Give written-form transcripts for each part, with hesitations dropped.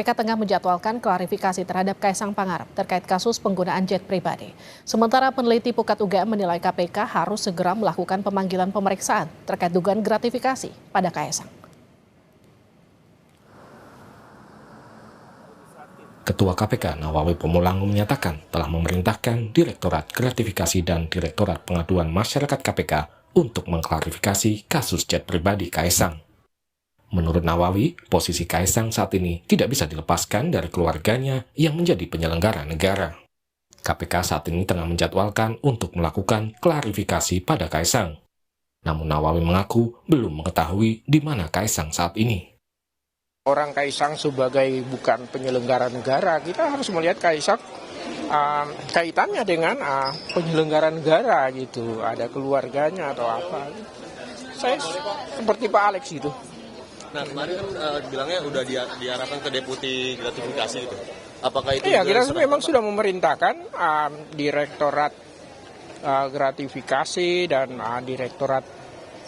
KPK tengah menjadwalkan klarifikasi terhadap Kaisang Pangarep terkait kasus penggunaan jet pribadi. Sementara peneliti Pukat UGM menilai KPK harus segera melakukan pemanggilan pemeriksaan terkait dugaan gratifikasi pada Kaisang. Ketua KPK Nawawi Pemulangu menyatakan telah memerintahkan Direktorat Gratifikasi dan Direktorat Pengaduan Masyarakat KPK untuk mengklarifikasi kasus jet pribadi Kaisang. Menurut Nawawi, posisi Kaisang saat ini tidak bisa dilepaskan dari keluarganya yang menjadi penyelenggara negara. KPK saat ini tengah menjadwalkan untuk melakukan klarifikasi pada Kaisang. Namun Nawawi mengaku belum mengetahui di mana Kaisang saat ini. Orang Kaisang sebagai bukan penyelenggara negara, kita harus melihat Kaisang kaitannya dengan penyelenggara negara gitu. Ada keluarganya atau apa. Saya seperti Pak Alex gitu. Nah kemarin kan bilangnya udah diarahkan ke deputi gratifikasi itu. Apakah itu? Iya, kita memang sudah memerintahkan Direktorat Gratifikasi dan Direktorat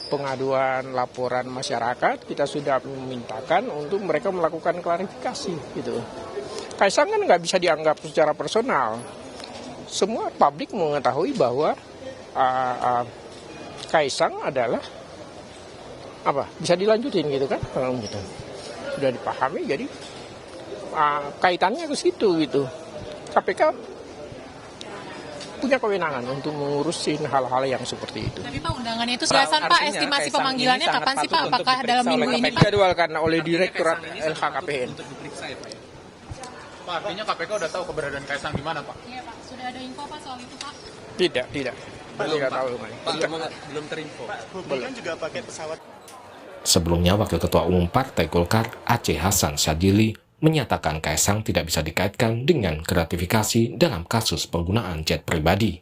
Pengaduan Laporan Masyarakat. Kita sudah memintakan untuk mereka melakukan klarifikasi gitu. Kaisang kan nggak bisa dianggap secara personal. Semua publik mengetahui bahwa Kaisang adalah bisa dilanjutin gitu kan, gitu. Sudah dipahami, jadi kaitannya ke situ gitu. KPK punya kewenangan untuk mengurusin hal-hal yang seperti itu. Tapi Pak, undangannya itu selesai Pak, estimasi pemanggilannya kapan sih Pak? Apakah dalam minggu ini Pak? Dijadwalkan oleh Direktorat LHKPN. Untuk diperiksa ya Pak ya? Pak, artinya KPK udah tahu keberadaan Kaisang di mana Pak? Iya Pak, sudah ada info Pak soal itu Pak? Tidak. Belum, Tidak Pak. tahu. Belum terinfo. Pak, hubungan juga pakai pesawat. Sebelumnya, Wakil Ketua Umum Partai Golkar Aceh Hasan Syadzili menyatakan Kaisang tidak bisa dikaitkan dengan gratifikasi dalam kasus penggunaan jet pribadi.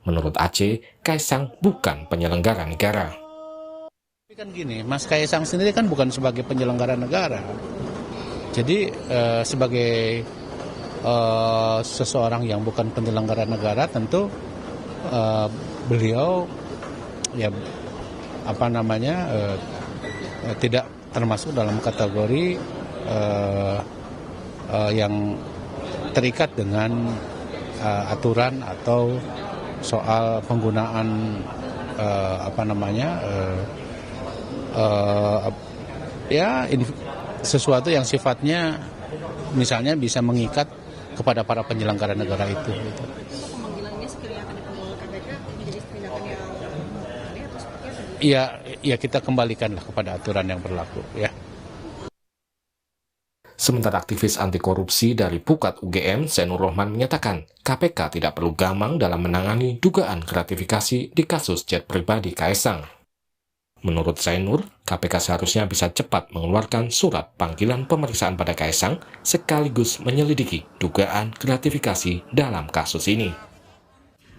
Menurut Aceh, Kaisang bukan penyelenggara negara. Kan gini, Mas Kaisang sendiri kan bukan sebagai penyelenggara negara. Jadi sebagai seseorang yang bukan penyelenggara negara, tentu beliau tidak termasuk dalam kategori yang terikat dengan aturan atau soal penggunaan sesuatu yang sifatnya misalnya bisa mengikat kepada para penyelenggara negara itu. Gitu. Ya kita kembalikanlah kepada aturan yang berlaku ya. Sementara aktivis anti korupsi dari Pukat UGM, Zainur Rohman menyatakan KPK tidak perlu gamang dalam menangani dugaan gratifikasi di kasus jet pribadi Kaisang. Menurut Zainur, KPK seharusnya bisa cepat mengeluarkan surat panggilan pemeriksaan pada Kaisang sekaligus menyelidiki dugaan gratifikasi dalam kasus ini.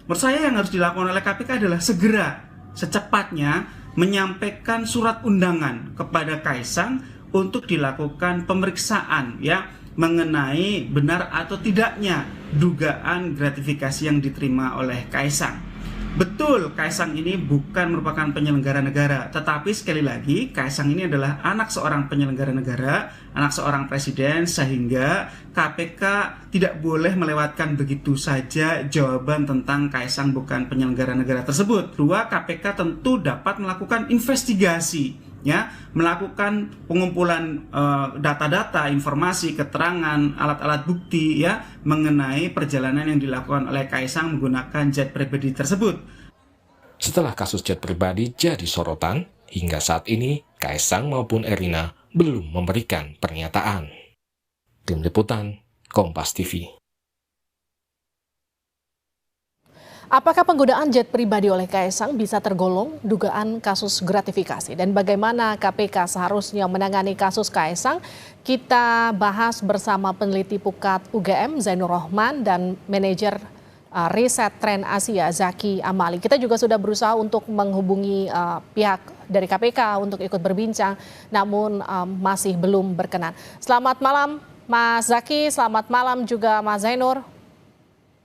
Menurut saya yang harus dilakukan oleh KPK adalah segera secepatnya menyampaikan surat undangan kepada Kaisang untuk dilakukan pemeriksaan ya mengenai benar atau tidaknya dugaan gratifikasi yang diterima oleh Kaisang. Betul, Kaisang ini bukan merupakan penyelenggara negara, tetapi sekali lagi Kaisang ini adalah anak seorang penyelenggara negara, anak seorang presiden, sehingga KPK tidak boleh melewatkan begitu saja jawaban tentang Kaisang bukan penyelenggara negara tersebut. Kedua, KPK tentu dapat melakukan investigasi, ya, melakukan pengumpulan data-data, informasi, keterangan, alat-alat bukti ya mengenai perjalanan yang dilakukan oleh Kaisang menggunakan jet pribadi tersebut. Setelah kasus jet pribadi jadi sorotan, hingga saat ini Kaisang maupun Erina belum memberikan pernyataan. Tim Liputan, Kompas TV. Apakah penggunaan jet pribadi oleh Kaisang bisa tergolong dugaan kasus gratifikasi? Dan bagaimana KPK seharusnya menangani kasus Kaisang? Kita bahas bersama peneliti Pukat UGM Zainur Rohman dan manajer riset tren Asia Zaki Amali. Kita juga sudah berusaha untuk menghubungi pihak dari KPK untuk ikut berbincang, namun masih belum berkenan. Selamat malam Mas Zaki, selamat malam juga Mas Zainur.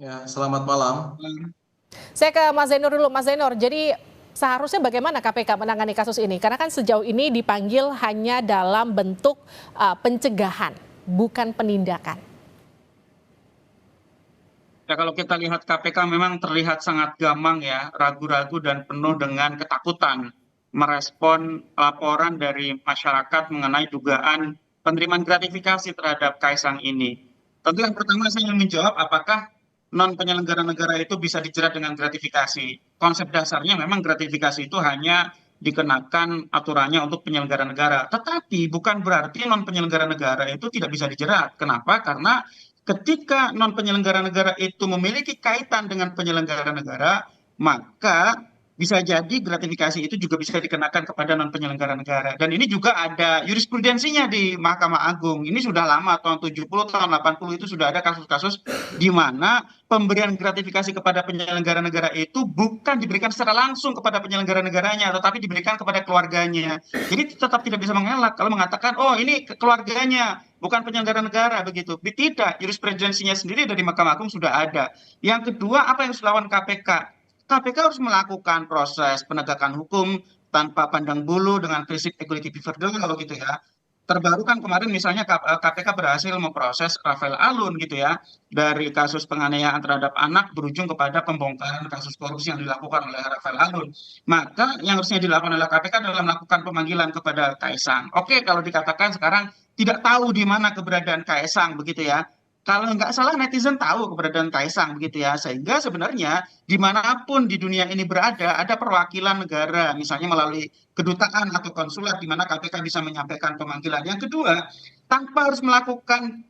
Ya, selamat malam. Saya ke Mas Zainur dulu. Mas Zainur, jadi seharusnya bagaimana KPK menangani kasus ini? Karena kan sejauh ini dipanggil hanya dalam bentuk pencegahan. bukan penindakan? Ya kalau kita lihat KPK memang terlihat sangat gamang ya, ragu-ragu dan penuh dengan ketakutan merespon laporan dari masyarakat mengenai dugaan penerimaan gratifikasi terhadap Kaisang ini. Tentu yang pertama saya ingin menjawab apakah non penyelenggara negara itu bisa dijerat dengan gratifikasi. Konsep dasarnya memang gratifikasi itu hanya dikenakan aturannya untuk penyelenggara negara. Tetapi bukan berarti non penyelenggara negara itu tidak bisa dijerat. Kenapa? Karena ketika non penyelenggara negara itu memiliki kaitan dengan penyelenggara negara, maka bisa jadi gratifikasi itu juga bisa dikenakan kepada non penyelenggara negara. Dan ini juga ada jurisprudensinya di Mahkamah Agung. Ini sudah lama, tahun 70, tahun 80 itu sudah ada kasus-kasus di mana pemberian gratifikasi kepada penyelenggara negara itu bukan diberikan secara langsung kepada penyelenggara negaranya, tetapi diberikan kepada keluarganya. Jadi tetap tidak bisa mengelak kalau mengatakan, oh ini keluarganya, bukan penyelenggara negara, begitu. Tidak, jurisprudensinya sendiri dari Mahkamah Agung sudah ada. Yang kedua, apa yang harus dilakukan KPK? KPK harus melakukan proses penegakan hukum tanpa pandang bulu dengan prinsip equality before the law gitu ya. Terbaru kan kemarin misalnya KPK berhasil memproses Rafael Alun gitu ya, dari kasus penganiayaan terhadap anak berujung kepada pembongkaran kasus korupsi yang dilakukan oleh Rafael Alun. Maka yang harusnya dilakukan oleh KPK adalah melakukan pemanggilan kepada Kaisang. Oke, kalau dikatakan sekarang tidak tahu di mana keberadaan Kaisang begitu ya. Kalau nggak salah netizen tahu keberadaan Kaisang begitu ya, sehingga sebenarnya dimanapun di dunia ini berada ada perwakilan negara, misalnya melalui kedutaan atau konsulat di mana KPK bisa menyampaikan pemanggilan. Yang kedua, tanpa harus melakukan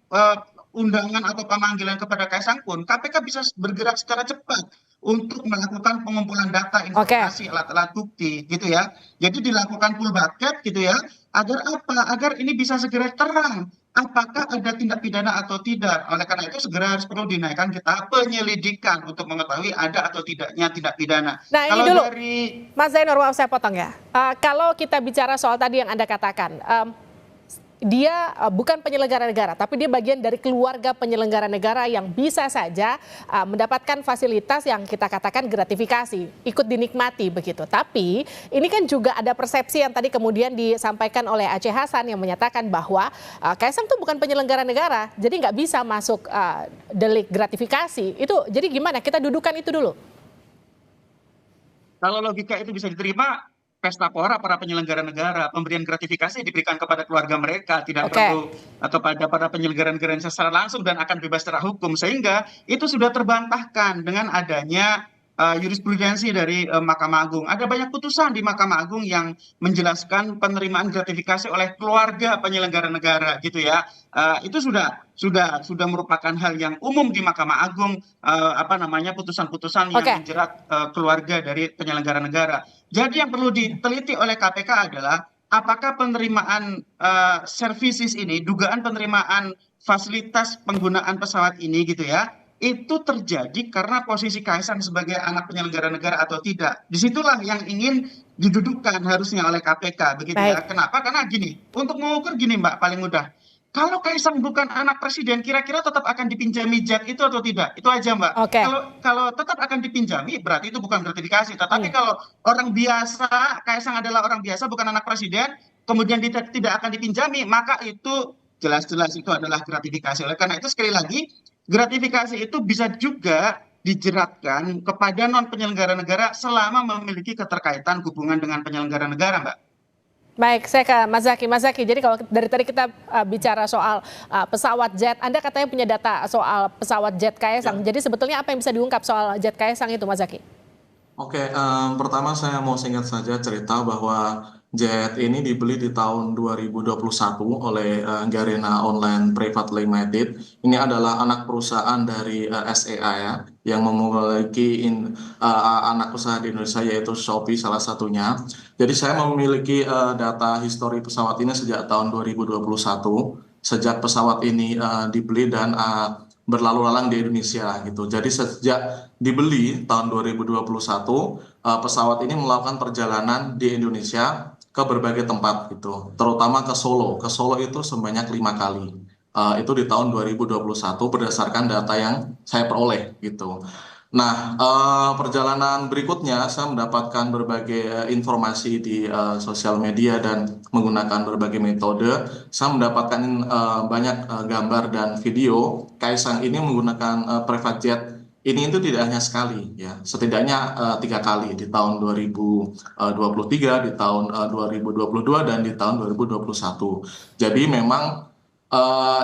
undangan atau pemanggilan kepada Kaisang pun, KPK bisa bergerak secara cepat untuk melakukan pengumpulan data, informasi, alat-alat bukti gitu ya. Jadi dilakukan full bucket gitu ya, agar apa? Agar ini bisa segera terang apakah ada tindak pidana atau tidak. Oleh karena itu segera harus perlu dinaikkan kita penyelidikan untuk mengetahui ada atau tidaknya tindak pidana. Nah ini Kalau dulu, dari Mas Zainur, maaf saya potong ya. Kalau kita bicara soal tadi yang Anda katakan, dia bukan penyelenggara negara, tapi dia bagian dari keluarga penyelenggara negara yang bisa saja mendapatkan fasilitas yang kita katakan gratifikasi, ikut dinikmati begitu. Tapi ini kan juga ada persepsi yang tadi kemudian disampaikan oleh Aceh Hasan yang menyatakan bahwa Kaisang itu bukan penyelenggara negara, jadi nggak bisa masuk delik gratifikasi. Itu jadi gimana? Kita dudukan itu dulu. Kalau logika itu bisa diterima, pesta pora para penyelenggara negara, pemberian gratifikasi diberikan kepada keluarga mereka, tidak perlu atau pada para penyelenggara negara secara langsung dan akan bebas secara hukum, sehingga itu sudah terbantahkan dengan adanya jurisprudensi dari Mahkamah Agung. Ada banyak putusan di Mahkamah Agung yang menjelaskan penerimaan gratifikasi oleh keluarga penyelenggara negara gitu ya. Itu sudah merupakan hal yang umum di Mahkamah Agung, putusan-putusan yang menjerat keluarga dari penyelenggara negara. Jadi yang perlu diteliti oleh KPK adalah apakah penerimaan services ini, dugaan penerimaan fasilitas penggunaan pesawat ini gitu ya, itu terjadi karena posisi Kaisang sebagai anak penyelenggara negara atau tidak. Disitulah yang ingin didudukkan harusnya oleh KPK begitu ya. Kenapa? Karena gini, untuk mengukur gini Mbak, paling mudah. Kalau Kaisang bukan anak presiden, kira-kira tetap akan dipinjami jet itu atau tidak? Itu aja Mbak. Kalau tetap akan dipinjami, berarti itu bukan gratifikasi. Tetapi kalau orang biasa, Kaisang adalah orang biasa, bukan anak presiden, kemudian tidak akan dipinjami, maka itu jelas-jelas itu adalah gratifikasi. Oleh karena itu sekali lagi, gratifikasi itu bisa juga dijeratkan kepada non penyelenggara negara selama memiliki keterkaitan hubungan dengan penyelenggara negara, Mbak. Baik, saya ke Mas Zaky. Mas Zaky, jadi kalau dari tadi kita bicara soal pesawat jet, Anda katanya punya data soal pesawat jet Kaisang. Jadi sebetulnya apa yang bisa diungkap soal jet Kaisang itu, Mas Zaky? Oke, pertama saya mau singkat saja cerita bahwa jet ini dibeli di tahun 2021 oleh Garena Online Private Limited. Ini adalah anak perusahaan dari SEA ya, yang memiliki anak usaha di Indonesia yaitu Shopee salah satunya. Jadi saya memiliki data histori pesawat ini sejak tahun 2021, sejak pesawat ini dibeli dan berlalu lalang di Indonesia gitu. Jadi sejak dibeli tahun 2021, pesawat ini melakukan perjalanan di Indonesia ke berbagai tempat gitu, terutama ke Solo. Ke Solo itu sebanyak 5 kali. Itu di tahun 2021 berdasarkan data yang saya peroleh gitu. Nah, perjalanan berikutnya saya mendapatkan berbagai informasi di sosial media dan menggunakan berbagai metode. Saya mendapatkan banyak gambar dan video Kaisang ini menggunakan private jet. Ini itu tidak hanya sekali, ya, setidaknya 3 kali di tahun 2023, di tahun 2022, dan di tahun 2021. Jadi memang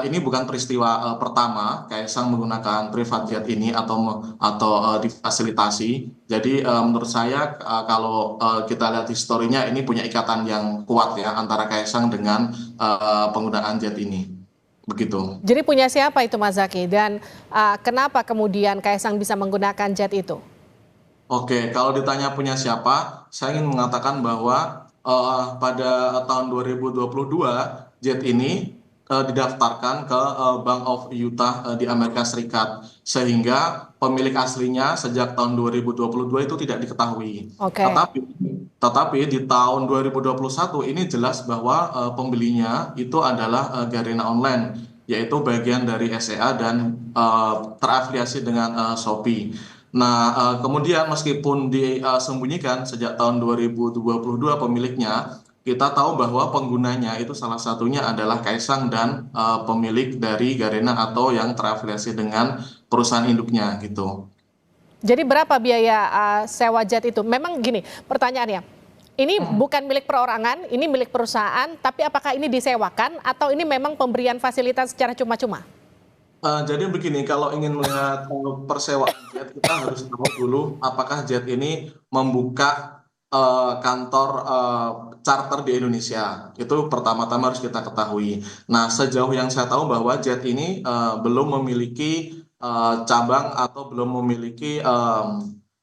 ini bukan peristiwa pertama Kaisang menggunakan private jet ini atau difasilitasi. Jadi menurut saya kalau kita lihat historinya ini punya ikatan yang kuat ya antara Kaisang dengan penggunaan jet ini. Begitu. Jadi punya siapa itu Mas Zaky dan kenapa kemudian Kaisang bisa menggunakan jet itu? Oke, kalau ditanya punya siapa, saya ingin mengatakan bahwa pada tahun 2022 jet ini didaftarkan ke Bank of Utah di Amerika Serikat, sehingga pemilik aslinya sejak tahun 2022 itu tidak diketahui. Oke. Tetapi di tahun 2021 ini jelas bahwa pembelinya itu adalah Garena Online, yaitu bagian dari SEA dan terafiliasi dengan Shopee. Nah, kemudian meskipun disembunyikan sejak tahun 2022 pemiliknya, kita tahu bahwa penggunanya itu salah satunya adalah Kaisang dan pemilik dari Garena atau yang terafiliasi dengan perusahaan induknya gitu. Jadi berapa biaya sewa jet itu? Memang gini pertanyaannya, ini bukan milik perorangan, ini milik perusahaan, tapi apakah ini disewakan atau ini memang pemberian fasilitas secara cuma-cuma? Jadi begini, kalau ingin melihat persewaan jet, kita harus tahu dulu apakah jet ini membuka kantor charter di Indonesia. Itu pertama-tama harus kita ketahui. Nah, sejauh yang saya tahu bahwa jet ini belum memiliki cabang atau belum memiliki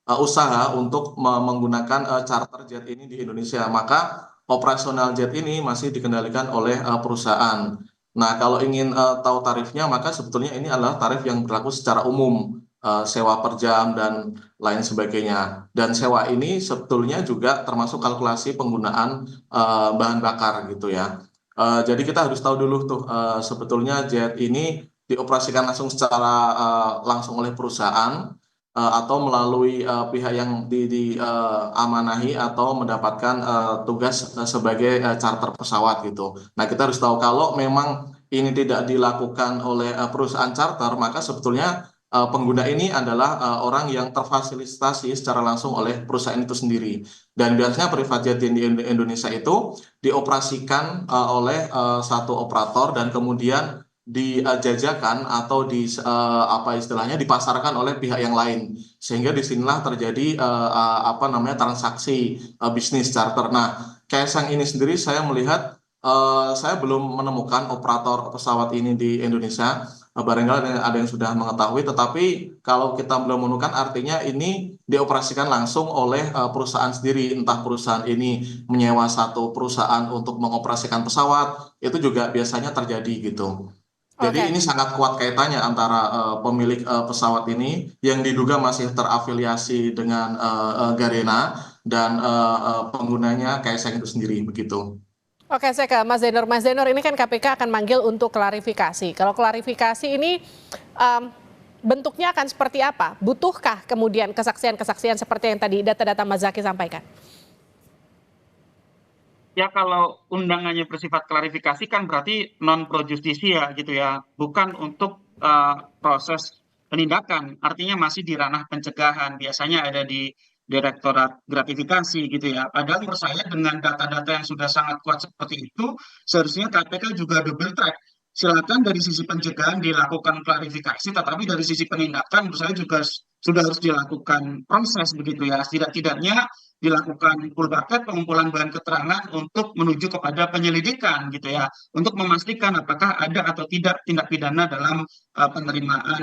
usaha untuk menggunakan charter jet ini di Indonesia. Maka operasional jet ini masih dikendalikan oleh perusahaan. Nah, kalau ingin tahu tarifnya, maka sebetulnya ini adalah tarif yang berlaku secara umum, sewa per jam dan lain sebagainya. Dan sewa ini sebetulnya juga termasuk kalkulasi penggunaan bahan bakar gitu ya. Jadi kita harus tahu dulu tuh sebetulnya jet ini dioperasikan langsung secara langsung oleh perusahaan atau melalui pihak yang diamanahi atau mendapatkan tugas sebagai charter pesawat gitu. Nah, kita harus tahu kalau memang ini tidak dilakukan oleh perusahaan charter, maka sebetulnya pengguna ini adalah orang yang terfasilitasi secara langsung oleh perusahaan itu sendiri. Dan biasanya private jet di Indonesia itu dioperasikan oleh satu operator dan kemudian dijajakan atau dipasarkan oleh pihak yang lain, sehingga disinilah terjadi transaksi bisnis charter. Nah, Kaisang ini sendiri saya melihat saya belum menemukan operator pesawat ini di Indonesia. Barangkali ada yang sudah mengetahui, tetapi kalau kita belum menemukan artinya ini dioperasikan langsung oleh perusahaan sendiri. Entah perusahaan ini menyewa satu perusahaan untuk mengoperasikan pesawat, itu juga biasanya terjadi gitu. Jadi ini sangat kuat kaitannya antara pemilik pesawat ini yang diduga masih terafiliasi dengan Garena dan penggunanya Kaisang itu sendiri begitu. Oke, saya ke Mas Zainur. Mas Zainur, ini kan KPK akan manggil untuk klarifikasi. Kalau klarifikasi ini bentuknya akan seperti apa? Butuhkah kemudian kesaksian-kesaksian seperti yang tadi data-data Mas Zaky sampaikan? Ya, kalau undangannya bersifat klarifikasi kan berarti non pro justisia gitu ya, bukan untuk proses penindakan, artinya masih di ranah pencegahan, biasanya ada di Direktorat Gratifikasi gitu ya. Padahal menurut saya dengan data-data yang sudah sangat kuat seperti itu, seharusnya KPK juga double track. Silakan dari sisi pencegahan dilakukan klarifikasi, tetapi dari sisi penindakan menurut saya juga sudah harus dilakukan proses begitu ya. Tidak-tidaknya dilakukan full bucket pengumpulan bahan keterangan untuk menuju kepada penyelidikan gitu ya, untuk memastikan apakah ada atau tidak tindak pidana dalam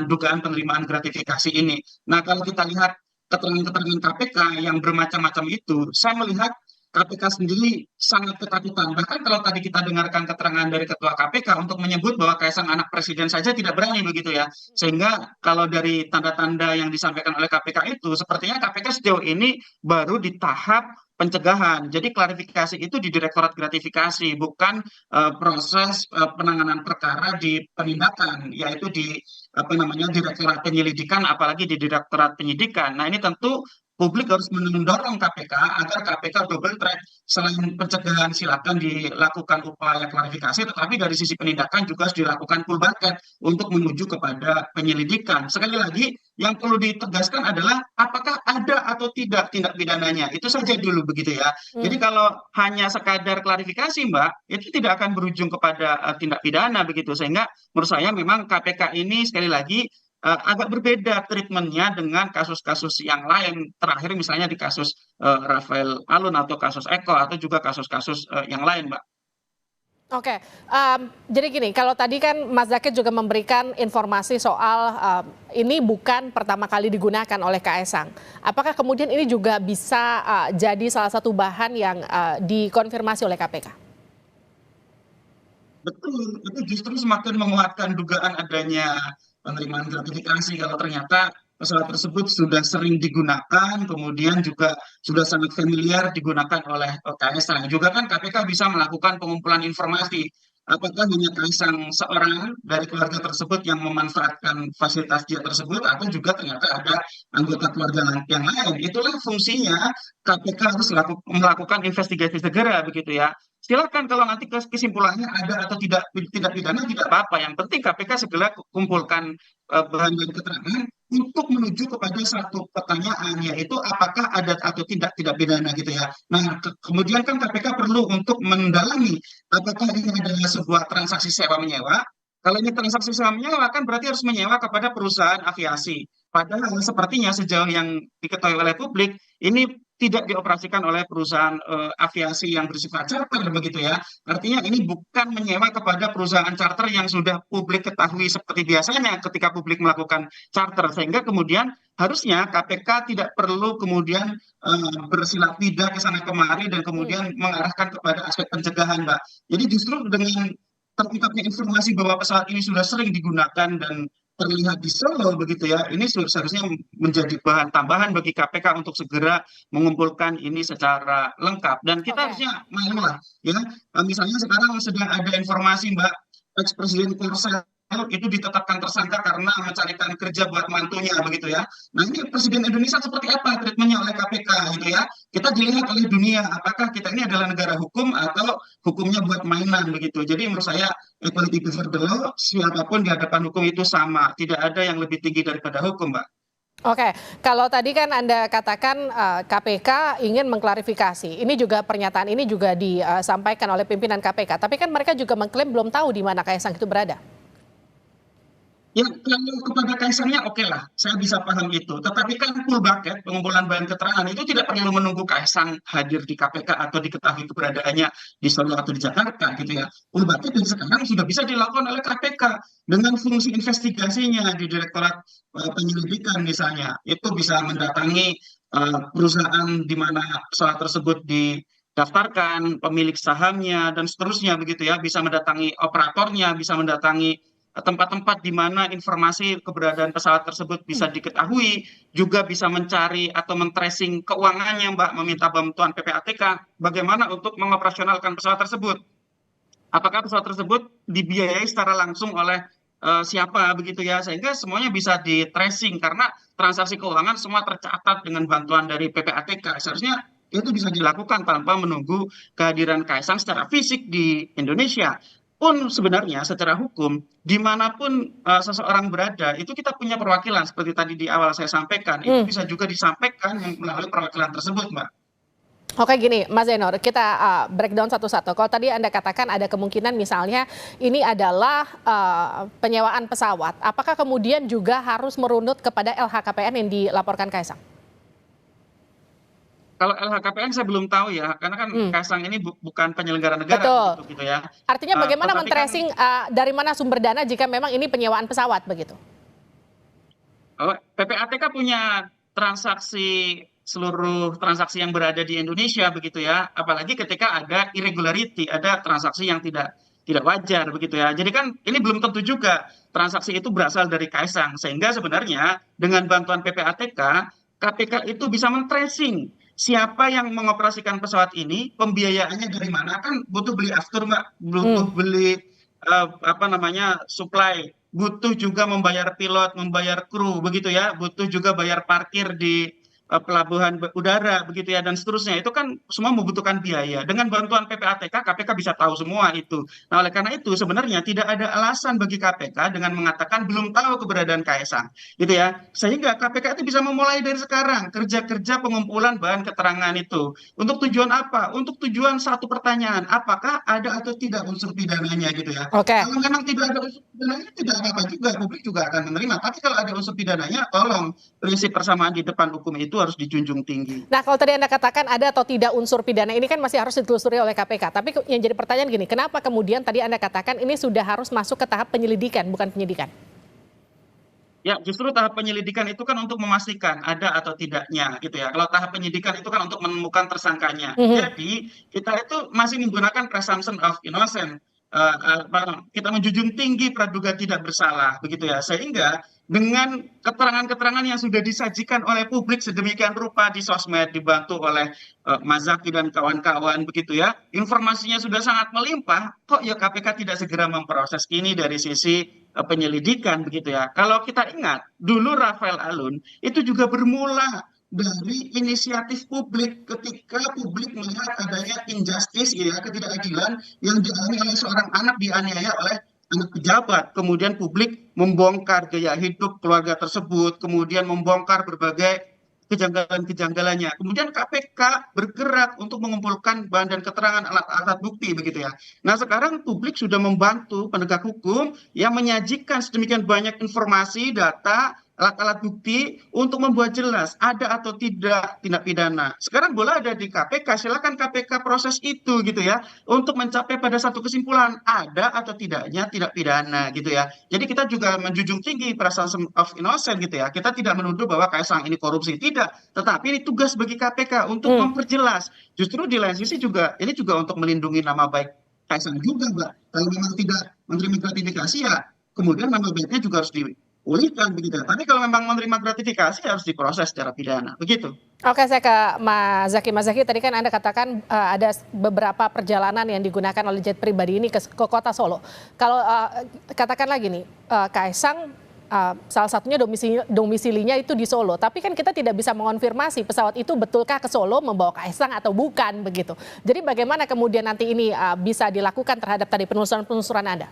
dugaan penerimaan gratifikasi ini. Nah, kalau kita lihat keterangan-keterangan KPK yang bermacam-macam itu, saya melihat KPK sendiri sangat ketakutan. Bahkan kalau tadi kita dengarkan keterangan dari Ketua KPK untuk menyebut bahwa Kaisang anak presiden saja tidak berani begitu ya. Sehingga kalau dari tanda-tanda yang disampaikan oleh KPK itu, sepertinya KPK sejauh ini baru di tahap pencegahan. Jadi klarifikasi itu di Direktorat Gratifikasi, bukan proses penanganan perkara di penindakan, yaitu di Direktorat Penyelidikan, apalagi di Direktorat Penyidikan. Nah, ini tentu publik harus mendorong KPK agar KPK double track. Selain pencegahan silakan dilakukan upaya klarifikasi, tetapi dari sisi penindakan juga harus dilakukan full bucket untuk menuju kepada penyelidikan. Sekali lagi, yang perlu ditegaskan adalah apakah ada atau tidak tindak pidananya. Itu saja dulu begitu ya. Jadi kalau hanya sekadar klarifikasi, Mbak, itu tidak akan berujung kepada tindak pidana begitu. Sehingga menurut saya memang KPK ini sekali lagi agak berbeda treatmentnya dengan kasus-kasus yang lain. Terakhir misalnya di kasus Rafael Alun atau kasus Eko atau juga kasus-kasus yang lain, Mbak. Oke, jadi gini, kalau tadi kan Mas Zakir juga memberikan informasi soal ini bukan pertama kali digunakan oleh Kaisang. Apakah kemudian ini juga bisa jadi salah satu bahan yang dikonfirmasi oleh KPK? Betul, itu justru semakin menguatkan dugaan adanya penerimaan gratifikasi kalau ternyata pesawat tersebut sudah sering digunakan, kemudian juga sudah sangat familiar digunakan oleh Kaisang. Juga kan KPK bisa melakukan pengumpulan informasi. Apakah hanya Kaisang seorang dari keluarga tersebut yang memanfaatkan fasilitas jet tersebut, atau juga ternyata ada anggota keluarga yang lain. Itulah fungsinya KPK harus melakukan investigasi segera begitu ya. Silakan kalau nanti kesimpulannya ada atau tidak pidana tidak apa-apa. Yang penting KPK segera kumpulkan bahan dan keterangan untuk menuju kepada satu pertanyaan, yaitu apakah ada atau tidak pidana gitu ya. Nah, kemudian kan KPK perlu untuk mendalami apakah ini adalah sebuah transaksi sewa menyewa. Kalau ini transaksi sewa menyewa kan berarti harus menyewa kepada perusahaan aviasi. Padahal sepertinya sejauh yang diketahui oleh publik ini tidak dioperasikan oleh perusahaan aviasi yang bersifat charter begitu ya. Artinya ini bukan menyewa kepada perusahaan charter yang sudah publik ketahui seperti biasanya ketika publik melakukan charter. Sehingga kemudian harusnya KPK tidak perlu kemudian bersilat lidah ke sana kemari dan kemudian mengarahkan kepada aspek pencegahan, Mbak. Jadi justru dengan terungkapnya informasi bahwa pesawat ini sudah sering digunakan dan terlihat di Solo begitu ya, ini seharusnya menjadi bahan tambahan bagi KPK untuk segera mengumpulkan ini secara lengkap. Dan kita harusnya malu lah ya, misalnya sekarang sedang ada informasi Mbak, ex-presiden Korsel itu ditetapkan tersangka karena mencarikan kerja buat mantunya begitu ya. Nah, ini Presiden Indonesia seperti apa treatmentnya oleh KPK gitu ya. Kita dilihat oleh dunia apakah kita ini adalah negara hukum atau hukumnya buat mainan begitu. Jadi menurut saya equality before the law, siapapun di hadapan hukum itu sama, tidak ada yang lebih tinggi daripada hukum, Mbak. Oke, kalau tadi kan Anda katakan KPK ingin mengklarifikasi, ini juga pernyataan ini juga disampaikan oleh pimpinan KPK, tapi kan mereka juga mengklaim belum tahu di mana Kaisang itu berada. Ya, kalau kepada Kaisangnya oke lah, saya bisa paham itu. Tetapi kan full bucket, pengumpulan bahan keterangan itu tidak perlu menunggu Kaisang hadir di KPK atau diketahui keberadaannya di Solo atau di Jakarta gitu ya. Full bucket dan sekarang sudah bisa dilakukan oleh KPK dengan fungsi investigasinya di Direktorat Penyelidikan misalnya. Itu bisa mendatangi perusahaan di mana pesawat tersebut didaftarkan, pemilik sahamnya, dan seterusnya begitu ya. Bisa mendatangi operatornya, bisa mendatangi tempat-tempat di mana informasi keberadaan pesawat tersebut bisa diketahui, juga bisa mencari atau men-tracing keuangannya, Mbak, meminta bantuan PPATK, bagaimana untuk mengoperasionalkan pesawat tersebut. Apakah pesawat tersebut dibiayai secara langsung oleh siapa, begitu ya, sehingga semuanya bisa di-tracing, karena transaksi keuangan semua tercatat dengan bantuan dari PPATK. Seharusnya itu bisa dilakukan tanpa menunggu kehadiran Kaisang secara fisik di Indonesia. Pun sebenarnya secara hukum dimanapun seseorang berada itu kita punya perwakilan seperti tadi di awal saya sampaikan, itu bisa juga disampaikan melalui perwakilan tersebut, Mbak. Oke, gini Mas Zainur, kita breakdown satu-satu. Kalau tadi Anda katakan ada kemungkinan misalnya ini adalah penyewaan pesawat, apakah kemudian juga harus merunut kepada LHKPN yang dilaporkan Kaisang? Kalau LHKPN saya belum tahu ya, karena kan Kaisang ini bukan penyelenggara negara. Betul. Gitu ya. Artinya bagaimana men-tracing dari mana sumber dana jika memang ini penyewaan pesawat begitu? PPATK punya transaksi seluruh transaksi yang berada di Indonesia begitu ya. Apalagi ketika ada irregularity, ada transaksi yang tidak wajar begitu ya. Jadi kan ini belum tentu juga transaksi itu berasal dari Kaisang. Sehingga sebenarnya dengan bantuan PPATK, KPK itu bisa men-tracing siapa yang mengoperasikan pesawat ini, pembiayaannya dari mana, kan butuh beli aftur Mbak, butuh beli supply, butuh juga membayar pilot, membayar kru begitu ya, butuh juga bayar parkir di pelabuhan udara begitu ya, dan seterusnya. Itu kan semua membutuhkan biaya. Dengan bantuan PPATK, KPK bisa tahu semua itu. Nah, oleh karena itu sebenarnya tidak ada alasan bagi KPK dengan mengatakan belum tahu keberadaan Kaisang gitu ya. Sehingga KPK itu bisa memulai dari sekarang kerja-kerja pengumpulan bahan keterangan itu. Untuk tujuan apa? Untuk tujuan satu pertanyaan, apakah ada atau tidak unsur pidananya gitu ya. Kalau memang tidak ada unsur pidananya, tidak apa-apa juga, publik juga akan menerima. Tapi kalau ada unsur pidananya, tolong prinsip persamaan di depan hukum itu harus dijunjung tinggi. Nah, kalau tadi Anda katakan ada atau tidak unsur pidana, ini kan masih harus ditelusuri oleh KPK. Tapi yang jadi pertanyaan gini, kenapa kemudian tadi Anda katakan ini sudah harus masuk ke tahap penyelidikan, bukan penyidikan? Ya, justru tahap penyelidikan itu kan untuk memastikan ada atau tidaknya gitu ya. Kalau tahap penyidikan itu kan untuk menemukan tersangkanya. Jadi kita itu masih menggunakan presumption of innocence. Kita menjunjung tinggi praduga tidak bersalah begitu ya. Sehingga dengan keterangan-keterangan yang sudah disajikan oleh publik sedemikian rupa di sosmed, dibantu oleh Mas Zaky dan kawan-kawan begitu ya, informasinya sudah sangat melimpah, kok ya KPK tidak segera memproses ini dari sisi penyelidikan begitu ya. Kalau kita ingat dulu Rafael Alun itu juga bermula dari inisiatif publik ketika publik melihat adanya injustice ya, ketidakadilan yang dialami oleh seorang anak dianiaya oleh anak pejabat, kemudian publik membongkar gaya hidup keluarga tersebut, kemudian membongkar berbagai kejanggalan-kejanggalannya. Kemudian KPK bergerak untuk mengumpulkan bahan dan keterangan alat-alat bukti begitu ya. Nah, sekarang publik sudah membantu penegak hukum yang menyajikan sedemikian banyak informasi, data, alat-alat bukti untuk membuat jelas ada atau tidak tindak pidana. Sekarang bola ada di KPK, silakan KPK proses itu gitu ya, untuk mencapai pada satu kesimpulan ada atau tidaknya tindak pidana gitu ya. Jadi kita juga menjunjung tinggi presumption of innocence gitu ya. Kita tidak menuduh bahwa Kaisang ini korupsi, tidak. Tetapi ini tugas bagi KPK untuk memperjelas. Justru di lain sisi juga ini juga untuk melindungi nama baik Kaisang juga, Mbak. Kalau memang tidak menerima gratifikasi ya, kemudian nama baiknya juga harus dipulihkan begitu. Tapi kalau memang menerima gratifikasi harus diproses secara pidana, begitu. Oke, saya ke Mas Zaky. Mas Zaky, tadi kan Anda katakan ada beberapa perjalanan yang digunakan oleh jet pribadi ini ke kota Solo. Kalau katakan lagi nih, Kaisang salah satunya domisilinya itu di Solo. Tapi kan kita tidak bisa mengonfirmasi pesawat itu betulkah ke Solo membawa Kaisang atau bukan begitu. Jadi bagaimana kemudian nanti ini bisa dilakukan terhadap tadi penelusuran Anda?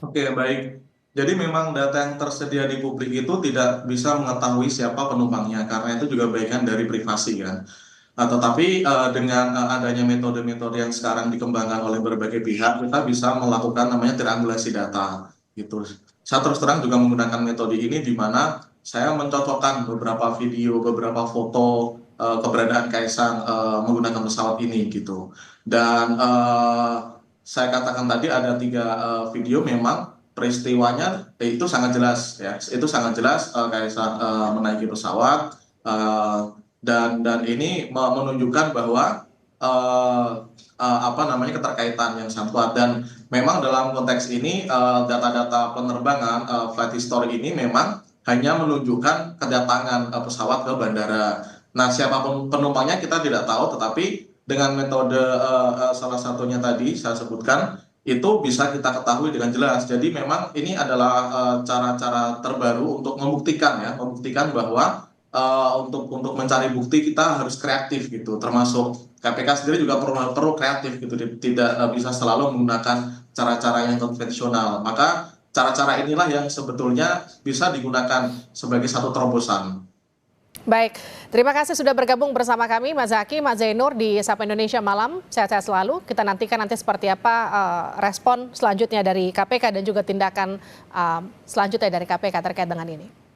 Oke, baik. Jadi memang data yang tersedia di publik itu tidak bisa mengetahui siapa penumpangnya, karena itu juga bagian dari privasi kan. Tetapi dengan adanya metode-metode yang sekarang dikembangkan oleh berbagai pihak, kita bisa melakukan namanya triangulasi data. Gitu. Saya terus terang juga menggunakan metode ini di mana saya mencocokkan beberapa video, beberapa foto keberadaan Kaisang menggunakan pesawat ini gitu. Dan saya katakan tadi ada 3 video memang peristiwanya itu sangat jelas ya, itu sangat jelas Kaisang menaiki pesawat dan ini menunjukkan bahwa keterkaitan yang sangat kuat. Dan memang dalam konteks ini data-data penerbangan flight history ini memang hanya menunjukkan kedatangan pesawat ke bandara. Nah, siapapun penumpangnya kita tidak tahu, tetapi dengan metode salah satunya tadi saya sebutkan itu bisa kita ketahui dengan jelas. Jadi memang ini adalah cara-cara terbaru untuk membuktikan bahwa untuk mencari bukti kita harus kreatif gitu. Termasuk KPK sendiri juga perlu kreatif gitu. Tidak bisa selalu menggunakan cara-cara yang konvensional. Maka cara-cara inilah yang sebetulnya bisa digunakan sebagai satu terobosan. Baik, terima kasih sudah bergabung bersama kami Mas Zaky, Mas Zainur di Sapa Indonesia Malam. Sehat-sehat selalu. Kita nantikan nanti seperti apa respon selanjutnya dari KPK dan juga tindakan selanjutnya dari KPK terkait dengan ini.